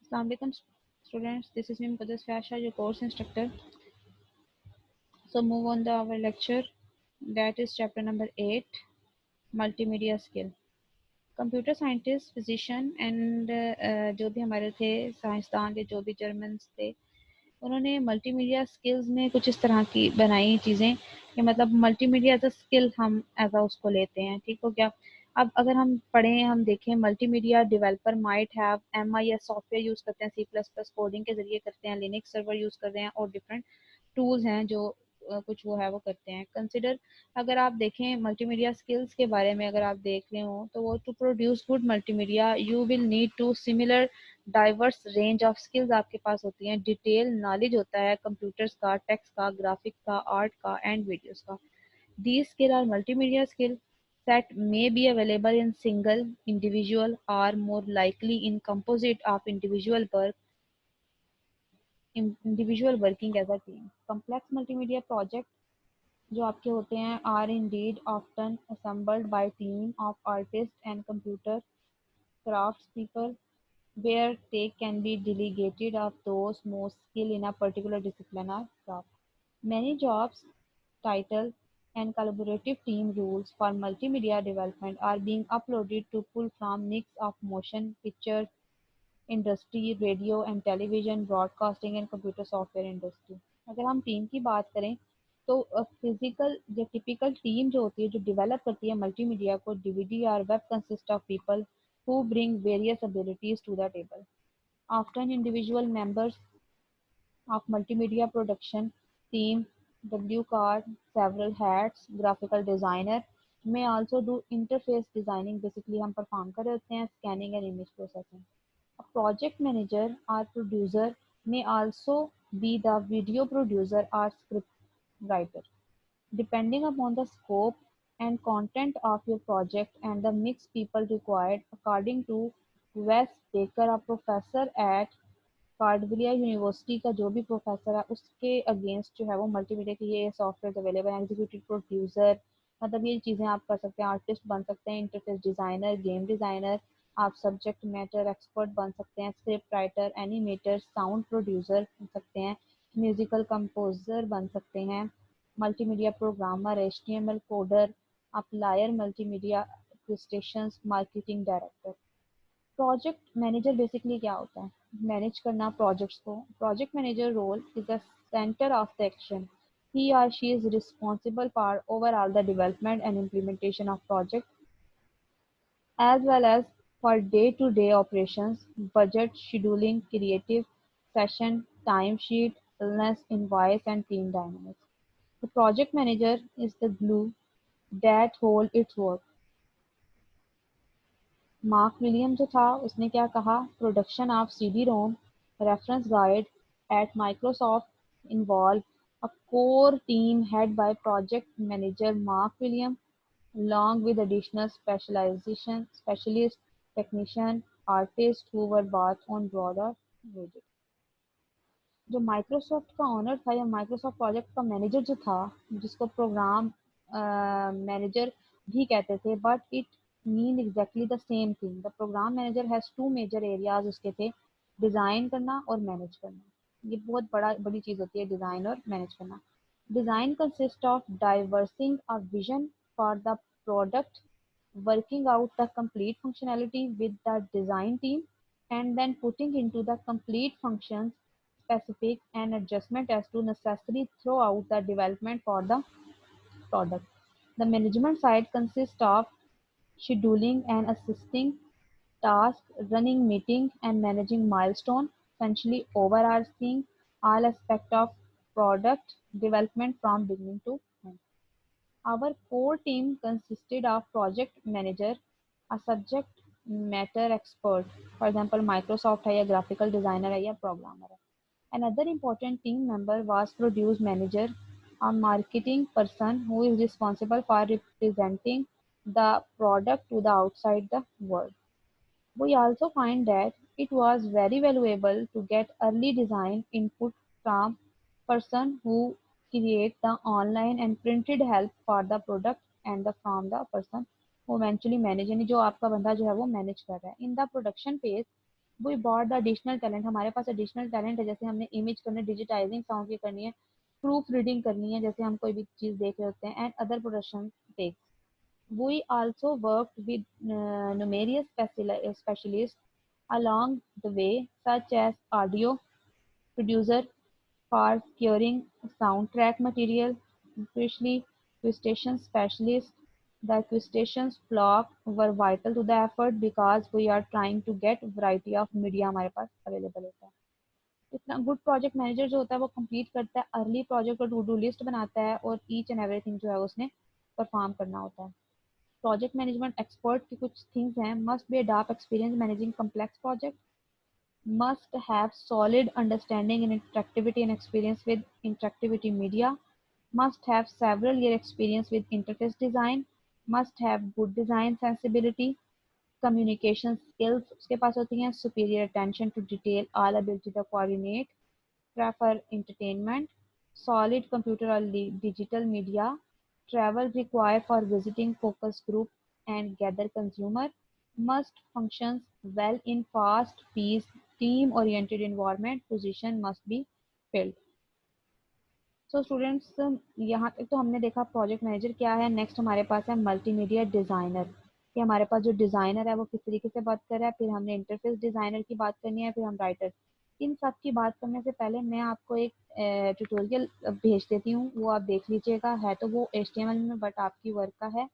Assalamualaikum students, this is me Muqaddas Fasha, your course instructor. So move on to our lecture, that is chapter number 8, multimedia skill. Computer scientist physician and जो भी हमारे थे साइंसदान के जो भी Germans थे उन्होंने मल्टीमीडिया स्किल्स में कुछ इस तरह की बनाई चीज़ें कि मतलब मल्टीमीडिया एज अ स्किल हम एज अ उसको लेते हैं, ठीक हो गया। अब अगर हम पढ़ें हम देखें multimedia developer might have MIS software use करते हैं, C++ कोडिंग के ज़रिए करते हैं, लिनक्स सर्वर यूज़ करते हैं और डिफरेंट टूल्स हैं जो कुछ वो है वो करते हैं। कंसिडर अगर आप देखें मल्टीमीडिया स्किल्स के बारे में अगर आप देख रहे हो तो वो to produce good multimedia you will need to similar diverse range of skills आपके पास होती हैं। डिटेल नॉलेज होता है कंप्यूटर्स का, टेक्स्ट का, ग्राफिक्स का, आर्ट का एंड वीडियोस का। These skills are multimedia skill that may be available in single, individual, or more likely in composite of individual working as a team. Complex multimedia project जो आपके होते हैं are indeed often assembled by team of artists and computer craftspeople where they can be delegated of those most skilled in a particular discipline or craft. Many jobs, title, and collaborative team rules for multimedia development are being uploaded to pull from mix of motion picture industry, radio and television, broadcasting and computer software industry. अगर हम team की बात करें तो physical जो typical team जो होती है जो डेवलप करती है मल्टीमीडिया को, डीवीडी और web consist of people who bring various abilities to the table. Often individual members of multimedia production team W card several hats, graphical designer may also do interface designing, basically हम perform कर रहे होते हैं scanning and image processing. A project manager or producer may also be the video producer or script writer, depending upon the scope and content of your project and the mix people required, according to Wes Baker, a professor at Cardvilia University का जो भी professor है उसके against जो है वो multimedia की ये सॉफ्टवेयर अवेलेबल है। एग्जीक्यूटिव प्रोड्यूसर मतलब ये चीज़ें आप कर सकते हैं, आर्टिस्ट बन सकते हैं, इंटरफेस डिज़ाइनर, गेम डिज़ाइनर, आप सब्जेक्ट मैटर एक्सपर्ट बन सकते हैं, script writer, animator, sound producer बन सकते हैं, म्यूजिकल कंपोजर बन सकते हैं, multimedia programmer, HTML coder, applier, multimedia presentations, marketing director. Project manager basically क्या होता है? मैनेज करना प्रोजेक्ट्स को। Project manager role is the centre of the action. He और she is responsible for overall the development and implementation of project as well as for day-to-day operations, budget, scheduling, creative session, timesheet, illness, invoice, and team dynamics. The project manager is the glue that holds its work. Mark William जो था उसने क्या कहा? Production of CD ROM reference guide at Microsoft involve a core team head by project manager Mark William along with additional specialist technician artists who were brought on broader project. जो Microsoft का owner था या Microsoft project का manager जो था जिसको programme manager भी कहते थे, but it mean exactly the same thing. The program manager has two major areas उसके थे, डिज़ाइन करना और मैनेज करना। ये बहुत बड़ी चीज़ होती है डिज़ाइन और मैनेज करना। Design consist of devising a vision for the product, working out the complete functionality with the design team, and then putting into the complete functions specific and adjustment as to necessary throughout the development for the product. The management side consists of scheduling and assisting tasks, running meetings and managing milestones, essentially overseeing all aspects of product development from beginning to end. Our core team consisted of project manager, a subject matter expert, for example Microsoft है या graphical designer है या programmer है. Another important team member was produce manager, a marketing person who is responsible for representing the product to the outside the world. We also find that it was very valuable to get early design input from person who create the online and printed help for the product and the from the person who eventually manage, यानी जो आपका बंदा जो है वो manage कर रहा है। In the production phase, we bought the additional talent, हमारे पास एडिशनल टैलेंट है, जैसे हमने इमेज करना, डिजिटाइजिंग साउंड की करनी है, प्रूफ रीडिंग करनी है, जैसे हम कोई भी चीज़ देख रहे होते हैं, and other production techs. We also worked with numerous specialists along the way, such as audio producer for securing soundtrack material, especially acquisition specialists. The acquisitions block were vital to the effort because we are trying to get variety of media हमारे पास available होता है। इतना good project manager जो होता है वो complete करता है अर्ली प्रोजेक्ट और टू डू लिस्ट बनाता है, और ईच एंड एवरीथिंग जो है उसने परफॉर्म करना होता है। प्रोजेक्ट मैनेजमेंट एक्सपर्ट की कुछ थिंग्स हैं, must be adapt experience managing complex project, must have solid understanding in interactivity and experience with interactivity media, must have several year experience with interface design, must have good design sensibility, communication skills उसके पास होती हैं, superior attention to detail, all ability to coordinate, prefer entertainment, solid computer or digital media, travel required for visiting focus group and gather consumer, must functions well in fast-paced, team-oriented environment, position must be filled. So students, यहाँ तक तो हमने देखा project manager क्या है। Next हमारे पास है multimedia designer, कि हमारे पास जो डिज़ाइनर है वो किस तरीके से बात कर रहा है, फिर हमने इंटरफेस डिज़ाइनर की बात करनी है, फिर हम राइटर। इन सब की बात करने से पहले मैं आपको एक ट्यूटोरियल भेज देती हूँ, वो आप देख लीजिएगा। है तो वो HTML में बट आपकी वर्क का है,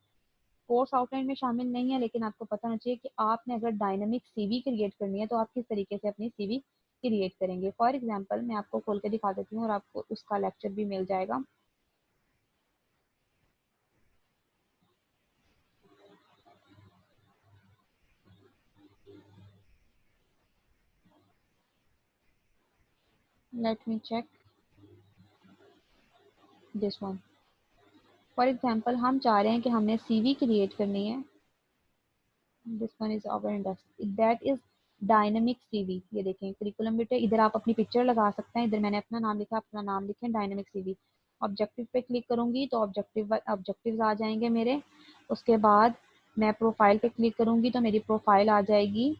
कोर्स आउटलाइन में शामिल नहीं है, लेकिन आपको पता होना चाहिए कि आपने अगर डायनामिक सीवी क्रिएट करनी है तो आप किस तरीके से अपनी सीवी क्रिएट करेंगे। फॉर एग्जांपल मैं आपको खोल के दिखा देती हूँ और आपको उसका लेक्चर भी मिल जाएगा। Let me check this one. For example हम चाह रहे हैं कि हमने सीवी क्रिएट करनी है। This one is our industry, that is dynamic CV. ये देखें करिकुलम बेटे, इधर आप अपनी पिक्चर लगा सकते हैं, इधर मैंने अपना नाम लिखा, अपना नाम लिखें डायनामिक सीवी। ऑब्जेक्टिव पे क्लिक करूंगी तो ऑब्जेक्टिव्स आ जाएंगे मेरे। उसके बाद मैं प्रोफाइल पे क्लिक करूंगी तो मेरी प्रोफाइल आ जाएगी।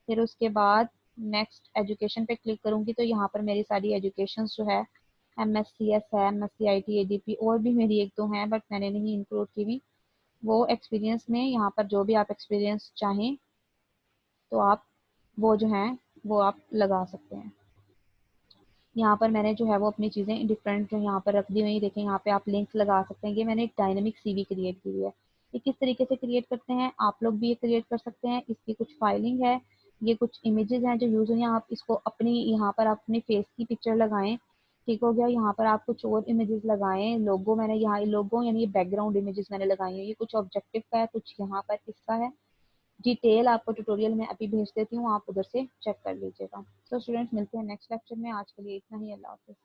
फिर उसके बाद नेक्स्ट एजुकेशन पे क्लिक करूंगी तो यहाँ पर मेरी सारी एजुकेशन जो है, MSCS है, MSc IT ADP, और भी मेरी एक दो हैं बट मैंने नहीं इंक्लूड की हुई। वो एक्सपीरियंस में यहाँ पर जो भी आप एक्सपीरियंस चाहें तो आप वो जो हैं वो आप लगा सकते हैं। यहाँ पर मैंने जो है वो अपनी चीज़ें डिफरेंट जो यहाँ पर रख दी हुई, देखें यहाँ पे आप लिंक्स लगा सकते हैं। ये मैंने एक डायनेमिक सीवी क्रिएट की हुई है। ये किस तरीके से क्रिएट करते हैं, आप लोग भी ये क्रिएट कर सकते हैं। इसकी कुछ फाइलिंग है, ये कुछ इमेजेस हैं जो यूज़ हुई हैं, आप इसको अपनी यहाँ पर अपने फेस की पिक्चर लगाएं। ठीक हो गया। यहाँ पर आप कुछ और इमेजेस लगाएं, लोगो मैंने यहाँ लोगो यानी ये बैकग्राउंड इमेजेस मैंने लगाई हैं। ये कुछ ऑब्जेक्टिव का है, कुछ यहाँ पर इसका है। डिटेल आपको ट्यूटोरियल में अभी भेज देती हूँ, आप उधर से चेक कर लीजिएगा। तो स्टूडेंट्स मिलते हैं नेक्स्ट लेक्चर में, आज के लिए इतना ही, अल्लाह हाफिज़।